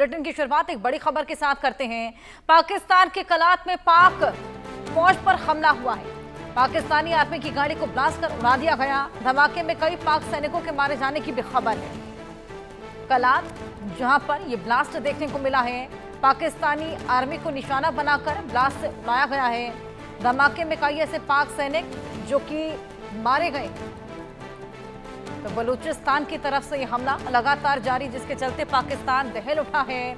Bulletin की शुरुआत एक बड़ी खबर के साथ करते हैं। पाकिस्तान के कलात में पाक फौज पर हमला हुआ है। पाकिस्तानी आर्मी की गाड़ी को ब्लास्ट कर उड़ा दिया गया। धमाके में कई पाक सैनिकों के मारे जाने की भी खबर है। कलात जहां पर यह ब्लास्ट देखने को मिला है, पाकिस्तानी आर्मी को निशाना बनाकर ब्लास्ट उड़ाया गया है। धमाके में कई ऐसे पाक सैनिक जो कि मारे गए। तो बलूचिस्तान की तरफ से यह हमला लगातार जारी, जिसके चलते पाकिस्तान दहल उठा है।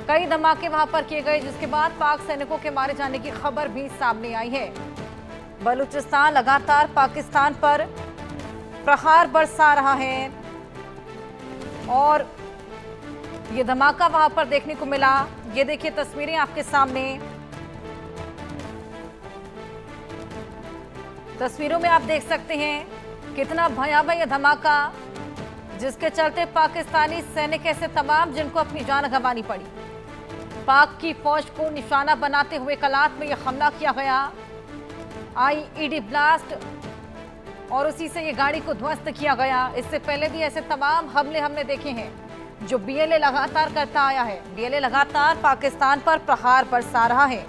कई धमाके वहां पर किए गए, जिसके बाद पाक सैनिकों के मारे जाने की खबर भी सामने आई है। बलूचिस्तान लगातार पाकिस्तान पर प्रहार बरसा रहा है और ये धमाका वहां पर देखने को मिला। ये देखिए तस्वीरें आपके सामने। तस्वीरों में आप देख सकते हैं कितना भयावह यह धमाका, जिसके चलते पाकिस्तानी सैनिक ऐसे तमाम जिनको अपनी जान गंवानी पड़ी। पाक की फौज को निशाना बनाते हुए कलात में यह हमला किया गया। आईईडी ब्लास्ट और उसी से ये गाड़ी को ध्वस्त किया गया। इससे पहले भी ऐसे तमाम हमले हमने देखे हैं जो बीएलए लगातार करता आया है। बीएलए लगातार पाकिस्तान पर प्रहार बरसा रहा है।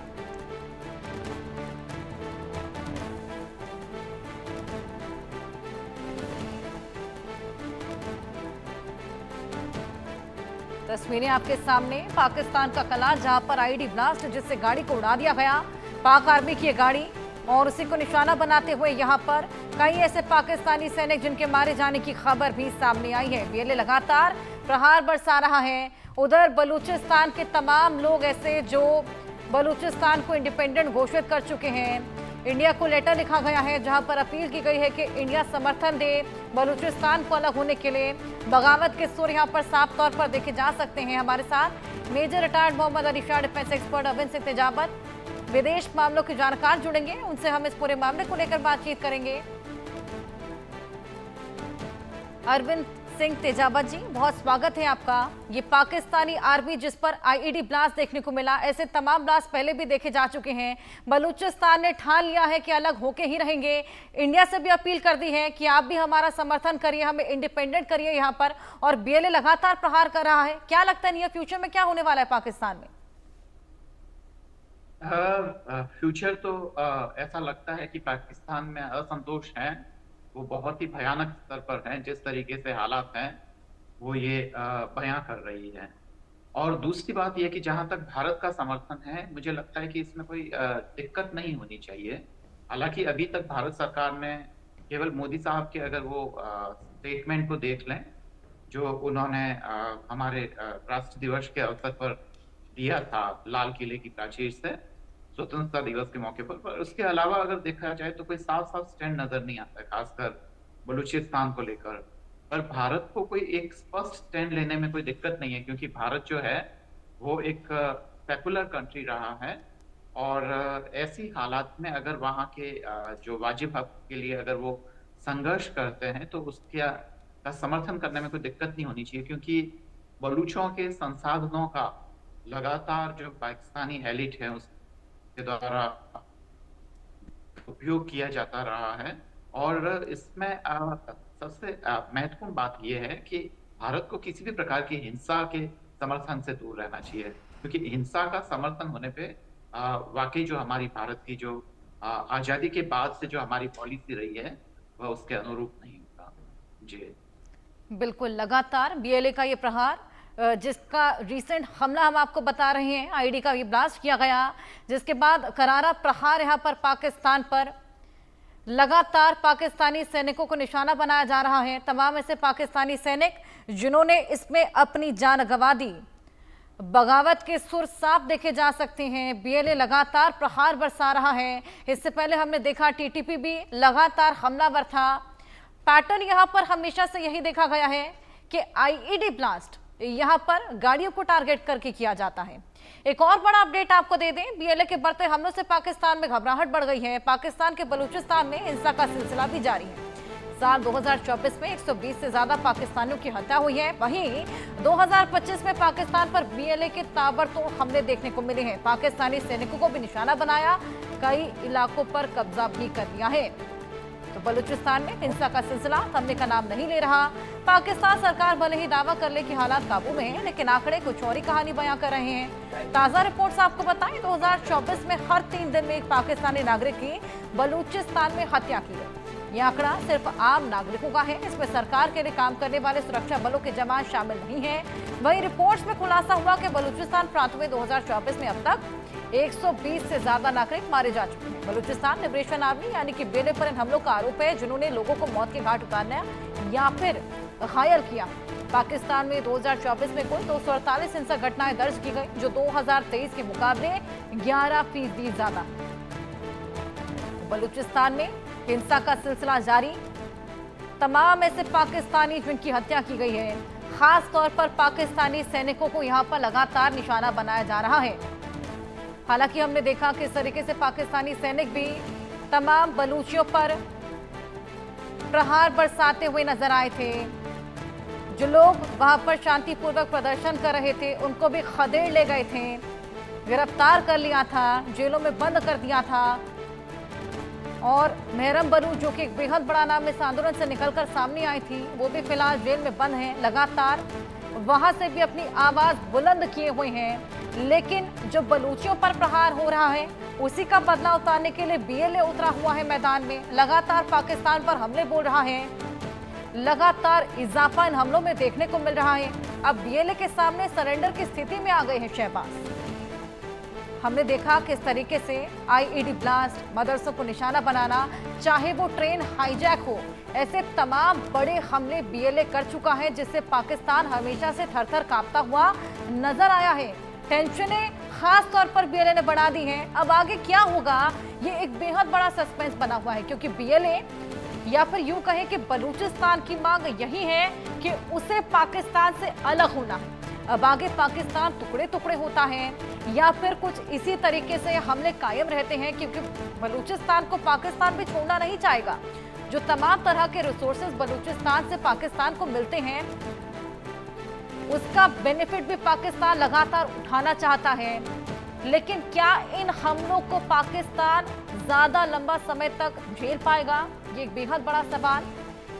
तस्वीरें आपके सामने। पाकिस्तान का कलात जहां पर आईडी ब्लास्ट, जिससे गाड़ी को उड़ा दिया गया। पाक आर्मी की गाड़ी और उसी को निशाना बनाते हुए यहां पर कई ऐसे पाकिस्तानी सैनिक जिनके मारे जाने की खबर भी सामने आई है। बीएलए लगातार प्रहार बरसा रहा है। उधर बलूचिस्तान के तमाम लोग ऐसे जो बलूचिस्तान को इंडिपेंडेंट घोषित कर चुके हैं, इंडिया को लेटर लिखा गया है जहां पर अपील की गई है कि इंडिया समर्थन दे बलूचिस्तान को अलग होने के लिए। बगावत के सुर यहां पर साफ तौर पर देखे जा सकते हैं। हमारे साथ major retired Mohammad Ali Shah defence expert Arvind Singh Tejawat, विदेश मामलों के जानकार जुड़ेंगे। उनसे हम इस पूरे मामले को लेकर बातचीत करेंगे। अरविंद सिंह तेजावत जी, बहुत स्वागत है आपका। ये पाकिस्तानी आर्मी जिस पर आईईडी ब्लास्ट देखने को मिला, ऐसे तमाम ब्लास्ट पहले भी देखे जा चुके हैं। बलूचिस्तान ने ठान लिया है कि अलग होके ही रहेंगे। इंडिया से भी अपील कर दी है कि आप भी हमारा समर्थन करिए, हमें इंडिपेंडेंट करिए यहाँ पर। और बीएलए लगातार प्रहार कर रहा है। क्या लगता है नियर फ्यूचर में क्या होने वाला है पाकिस्तान में? फ्यूचर तो ऐसा लगता है कि पाकिस्तान में असंतोष है, वो बहुत ही भयानक स्तर पर हैं। जिस तरीके से हालात हैं वो ये बयां कर रही है। और दूसरी बात यह कि जहां तक भारत का समर्थन है, मुझे लगता है कि इसमें कोई दिक्कत नहीं होनी चाहिए। हालांकि अभी तक भारत सरकार ने केवल मोदी साहब के अगर वो स्टेटमेंट को देख लें जो उन्होंने हमारे राष्ट्र दिवस के अवसर पर दिया था लाल किले की प्राचीर से स्वतंत्रता दिवस के मौके पर उसके अलावा अगर देखा जाए तो कोई साफ साफ स्टैंड नजर नहीं आता, खासकर बलूचिस्तान को लेकर। पर भारत को कोई एक स्पष्ट स्टैंड लेने में कोई दिक्कत नहीं है, क्योंकि भारत जो है वो एक सेकुलर कंट्री रहा है। और ऐसी हालात में अगर वहाँ के जो वाजिब हक के लिए अगर वो संघर्ष करते हैं तो उसका का समर्थन करने में कोई दिक्कत नहीं होनी चाहिए, क्योंकि बलूचों के संसाधनों का लगातार जो पाकिस्तानी एलिट है उसके द्वारा उपयोग किया जाता रहा है। और इसमें सबसे महत्वपूर्ण बात यह है कि भारत को किसी भी प्रकार की हिंसा के समर्थन से दूर रहना चाहिए, क्योंकि हिंसा का समर्थन होने पे वाकई जो हमारी भारत की जो आजादी के बाद से जो हमारी पॉलिसी रही है वह उसके अनुरूप नहीं होगा। जी बिल्कुल, लगातार बीएलए का ये प्रहार, जिसका रिसेंट हमला हम आपको बता रहे हैं, आईडी का ये ब्लास्ट किया गया, जिसके बाद करारा प्रहार यहाँ पर पाकिस्तान पर लगातार पाकिस्तानी सैनिकों को निशाना बनाया जा रहा है। तमाम ऐसे पाकिस्तानी सैनिक जिन्होंने इसमें अपनी जान गंवा दी। बगावत के सुर साफ देखे जा सकते हैं। बीएलए लगातार प्रहार बरसा रहा है। इससे पहले हमने देखा टीटीपी भी लगातार हमलावर था। पैटर्न यहाँ पर हमेशा से यही देखा गया है कि आईईडी ब्लास्ट यहाँ पर गाड़ियों को टारगेट करके किया जाता है। एक और बड़ा अपडेट आपको दे दें, बीएलए के बढ़ते हमलों से पाकिस्तान में घबराहट बढ़ गई है। पाकिस्तान के बलूचिस्तान में हिंसा का सिलसिला भी जारी है। साल 2024 में 120 से ज्यादा पाकिस्तानियों की हत्या हुई है। वहीं 2025 में पाकिस्तान पर बीएलए के ताबड़तोड़ हमले देखने को मिले हैं। पाकिस्तानी सैनिकों को भी निशाना बनाया, कई इलाकों पर कब्जा भी कर लिया है। तो बलूचिस्तान में हिंसा का सिलसिला थमने का नाम नहीं ले रहा। पाकिस्तान सरकार भले ही दावा कर ले कि हालात काबू में हैं, लेकिन आंकड़े कुछ और ही कहानी बयां कर रहे हैं। ताजा रिपोर्ट्स आपको बताएं, 2024 में हर 3 दिन में एक पाकिस्तानी नागरिक की बलूचिस्तान में हत्या की गई। यह आंकड़ा सिर्फ आम नागरिकों का है, इसमें सरकार के लिए काम करने वाले सुरक्षा बलों के जवान शामिल नहीं हैं। वहीं रिपोर्ट्स में खुलासा हुआ कि बलूचिस्तान प्रांत में 2024 में अब तक 120 से ज्यादा नागरिक मारे जा चुके हैं। बलूचिस्तान लिबरेशन आर्मी यानी कि BLA पर इन हमलों का आरोप है, जिन्होंने लोगों को मौत के घाट उतारने या फिर घायल किया। पाकिस्तान में 2024 में कुल 248 हिंसक घटनाएं दर्ज की गई, जो 2023 के मुकाबले 11% ज्यादा। बलूचिस्तान में हिंसा का सिलसिला जारी। तमाम ऐसे पाकिस्तानी जिनकी हत्या की गई है, खास तौर पर पाकिस्तानी सैनिकों को यहां पर लगातार निशाना बनाया जा रहा है। हालांकि हमने देखा कि इस तरीके से पाकिस्तानी सैनिक भी तमाम बलूचियों पर प्रहार बरसाते हुए नजर आए थे। जो लोग वहां पर शांतिपूर्वक प्रदर्शन कर रहे थे, उनको भी खदेड़ ले गए थे, गिरफ्तार कर लिया था, जेलों में बंद कर दिया था। और मेहरम बलूच, जो कि एक बेहद बड़ा नाम इस आंदोलन से निकलकर सामने आई थी, वो भी फिलहाल जेल में बंद है। लगातार वहां से भी अपनी आवाज बुलंद किए हुए हैं, लेकिन जो बलूचियों पर प्रहार हो रहा है, उसी का बदला उतारने के लिए BLA उतरा हुआ है मैदान में। लगातार पाकिस्तान पर हमले बोल रहा है, लगातार इजाफा इन हमलों में देखने को मिल रहा है। अब BLA के सामने सरेंडर की स्थिति में आ गए हैं शहबाज। हमने देखा किस तरीके से IED ब्लास्ट, मदरसों को निशाना बनाना, चाहे वो ट्रेन हाईजैक हो, ऐसे तमाम बड़े हमले BLA कर चुका है, जिससे पाकिस्तान हमेशा से थर-थर कांपता हुआ नजर आया है। टेंशनें खास तौर पर BLA ने बढ़ा दी हैं। अब आगे क्या होगा, ये एक बेहद बड़ा सस्पेंस बना हुआ है, क्योंकि BLA या फिर यूं कहें कि बलूचिस्तान की मांग यही है कि उसे पाकिस्तान से अलग होना है। अब आगे पाकिस्तान टुकड़े टुकड़े होता है या फिर कुछ इसी तरीके से हमले कायम रहते हैं, क्योंकि बलूचिस्तान को पाकिस्तान भी छोड़ना नहीं चाहेगा। जो तमाम तरह के रिसोर्सेज बलूचिस्तान से पाकिस्तान को मिलते हैं, उसका बेनिफिट भी पाकिस्तान लगातार उठाना चाहता है। लेकिन क्या इन हमलों को पाकिस्तान ज्यादा लंबा समय तक झेल पाएगा, ये एक बेहद बड़ा सवाल।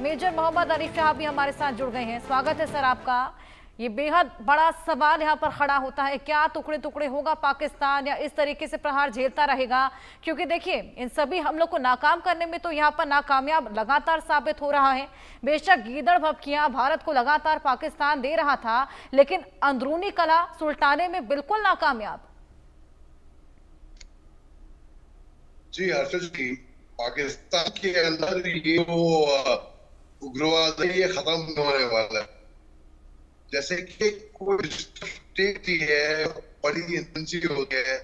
मेजर मोहम्मद अली शाह भी हमारे साथ जुड़ गए हैं, स्वागत है सर आपका। ये बेहद बड़ा सवाल यहाँ पर खड़ा होता है, क्या टुकड़े टुकड़े होगा पाकिस्तान या इस तरीके से प्रहार झेलता रहेगा? क्योंकि देखिए, इन सभी हमलों को नाकाम करने में तो यहाँ पर नाकामयाब लगातार साबित हो रहा है। बेशक गीदड़ भभकियां भारत को लगातार पाकिस्तान दे रहा था, लेकिन अंदरूनी कला सुलटाने में बिल्कुल नाकामयाब। जी हर्षद जी, पाकिस्तान के अंदर ये वो उग्रवाद है, ये खत्म होने वाला है। जैसे कि कोई स्टेट है, बड़ी एजेंसी होती है,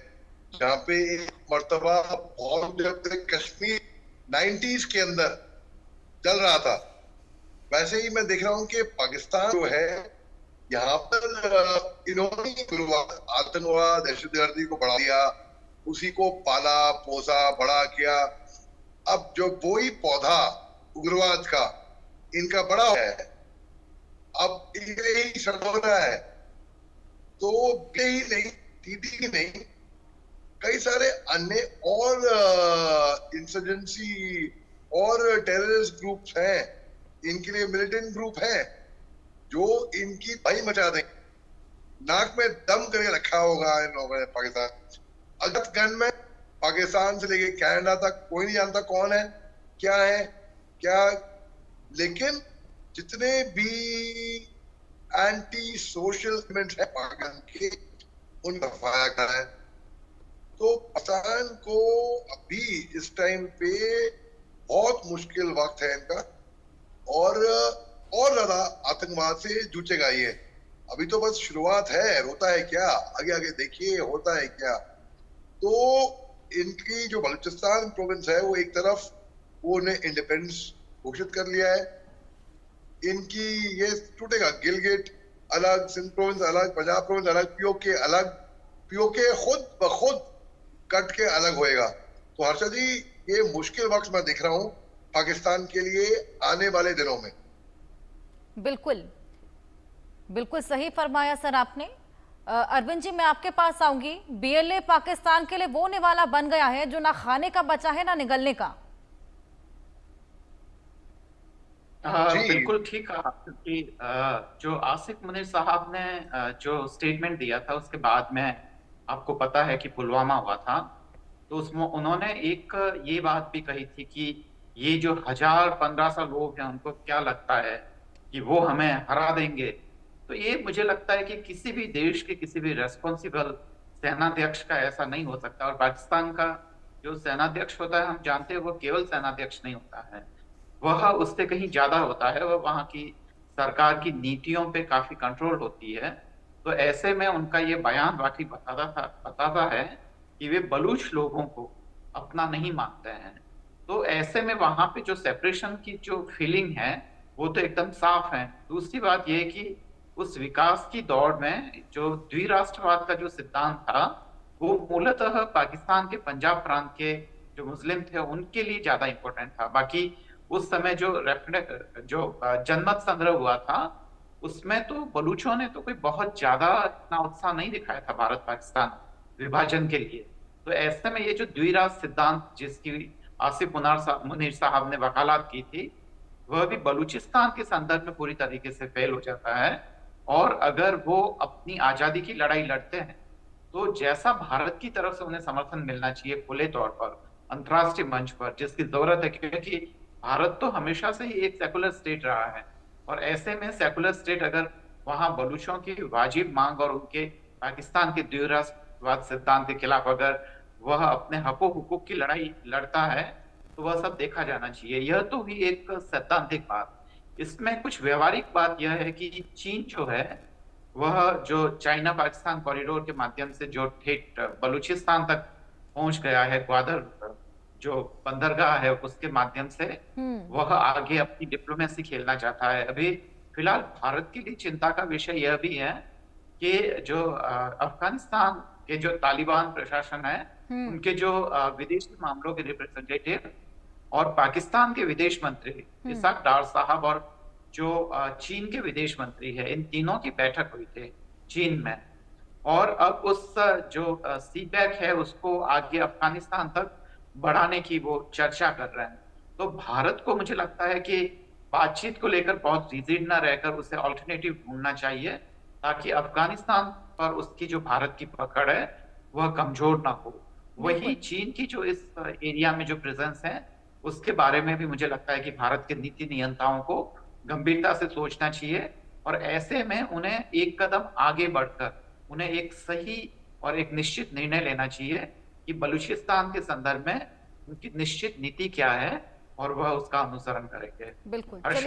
जहाँ पे एक मर्तबा बहुत जब तक कश्मीर 90s के अंदर चल रहा था, वैसे ही मैं देख रहा हूँ कि पाकिस्तान जो है, यहाँ पर इन्होंने आतंकवाद, दहशतगर्दी को बढ़ा दिया, उसी को पाला पोसा बड़ा किया। अब जो वही पौधा उग्रवाद का इनका बड़ा है, अब ही सड़ोना है, तो ही नहीं, TT ही नहीं, कई सारे अन्य और इंसर्जेंसी और टेररिस्ट ग्रुप्स हैं, इनके लिए मिलिटेंट ग्रुप हैं, जो इनकी भाई मचा दें। नाक में दम करके रखा होगा इन लोगों ने पाकिस्तान। अगस्त गन में पाकिस्तान से लेके कनाडा तक कोई नहीं जानता कौन है, क्या, लेकिन जितने भी एंटी सोशल एलिमेंट्स हैं पाकिस्तान के, उनका फाया करा है। तो पाकिस्तान को अभी इस टाइम पे बहुत मुश्किल वक्त है इनका, और ज्यादा आतंकवाद से जूझेगा ये। अभी तो बस शुरुआत है, होता है क्या आगे आगे देखिए होता है क्या। तो इनकी जो बलूचिस्तान प्रोविंस है, वो एक तरफ वो ने इंडिपेंडेंस घोषित कर लिया है, इनकी ये टूटेगा। गिलगिट अलग, सिंध प्रोविंस अलग, पंजाब प्रोविंस अलग, POK अलग, POK खुद ब खुद कट के अलग होएगा। तो हर्षद जी, ये मुश्किल वक्त मैं देख रहा हूँ पाकिस्तान के लिए आने वाले दिनों में। बिल्कुल सही फरमाया सर आपने। अरविंद जी, मैं आपके पास आऊंगी। BLA पाकिस्तान के लिए वो निवाला बन गया है जो ना खाने का बचा है ना निगलने का। जी बिल्कुल ठीक कहा, क्योंकि जो आसिफ मुनीर साहब ने जो स्टेटमेंट दिया था उसके बाद में आपको पता है कि पुलवामा हुआ था। तो उसमें उन्होंने एक ये बात भी कही थी कि ये जो 1000-1500 लोग हैं उनको क्या लगता है कि वो हमें हरा देंगे। तो ये मुझे लगता है कि किसी भी देश के किसी भी रेस्पॉन्सिबल सेनाध्यक्ष का ऐसा नहीं हो सकता। और पाकिस्तान का जो सेनाध्यक्ष होता है हम जानते हैं वो केवल सेनाध्यक्ष नहीं होता है, वह उससे कहीं ज्यादा होता है, वह वहाँ की सरकार की नीतियों पे काफी कंट्रोल होती है। तो ऐसे में उनका ये बयान वाकई बताता है कि वे बलूच लोगों को अपना नहीं मानते हैं। तो ऐसे में वहां पे जो सेपरेशन की जो फीलिंग है वो तो एकदम साफ है। दूसरी बात यह है कि उस विकास की दौड़ में जो द्विराष्ट्रवाद का जो सिद्धांत था वो मूलतः पाकिस्तान के पंजाब प्रांत के जो मुस्लिम थे उनके लिए ज्यादा इंपॉर्टेंट था। बाकी उस समय जो जनमत संग्रह हुआ था उसमें तो बलूचों ने तो कोई बहुत ज्यादा इतना उत्साह नहीं दिखाया था भारत पाकिस्तान विभाजन के लिए। तो ऐसे में ये जो द्विराष्ट्र सिद्धांत जिसकी आसिफ मुनीर साहब ने वकालत की थी वह भी बलूचिस्तान के संदर्भ में पूरी तरीके से फेल हो जाता है। और अगर वो अपनी आजादी की लड़ाई लड़ते हैं तो जैसा भारत की तरफ से उन्हें समर्थन मिलना चाहिए खुले तौर पर अंतर्राष्ट्रीय मंच पर जिसकी जरूरत है, क्योंकि भारत तो हमेशा से ही एक सेकुलर स्टेट रहा है। और ऐसे में सेकुलर स्टेट अगर वहां बलूचों की वाजिब मांग और उनके पाकिस्तान के द्विराष्ट्रवाद सिद्धांत के खिलाफ अगर वह अपने हकों हुकूक की लड़ाई लड़ता है तो वह सब देखा जाना चाहिए। यह तो हुई एक सैद्धांतिक बात। इसमें कुछ व्यवहारिक बात यह है कि चीन जो है वह जो चाइना पाकिस्तान कॉरिडोर के माध्यम से जो ठेठ बलूचिस्तान तक पहुंच गया है, ग्वादर जो बंदरगाह है उसके माध्यम से वह आगे अपनी डिप्लोमेसी खेलना चाहता है। अभी फिलहाल भारत के लिए चिंता का विषय यह भी है कि जो अफगानिस्तान के जो तालिबान प्रशासन है उनके जो विदेशी मामलों के रिप्रेजेंटेटिव और पाकिस्तान के विदेश मंत्री इसाक डार साहब और जो चीन के विदेश मंत्री है, इन तीनों की बैठक हुई थी चीन में। और अब उस जो सी पैक है उसको आगे अफगानिस्तान तक बढ़ाने की वो चर्चा कर रहे हैं। तो भारत को मुझे लगता है कि बातचीत को लेकर बहुत रिजिड ना रहकर उसे ऑल्टरनेटिव ढूंढना चाहिए ताकि अफगानिस्तान पर उसकी जो भारत की पकड़ है वह कमजोर ना हो। वही चीन की जो इस एरिया में जो प्रेजेंस है उसके बारे में भी मुझे लगता है कि भारत के नीति नियंताओं को गंभीरता से सोचना चाहिए और ऐसे में उन्हें एक कदम आगे बढ़कर उन्हें एक सही और एक निश्चित निर्णय लेना चाहिए कि बलूचिस्तान के संदर्भ में उनकी निश्चित नीति क्या है और वह उसका अनुसरण करेंगे। बिल्कुल। हर्षा।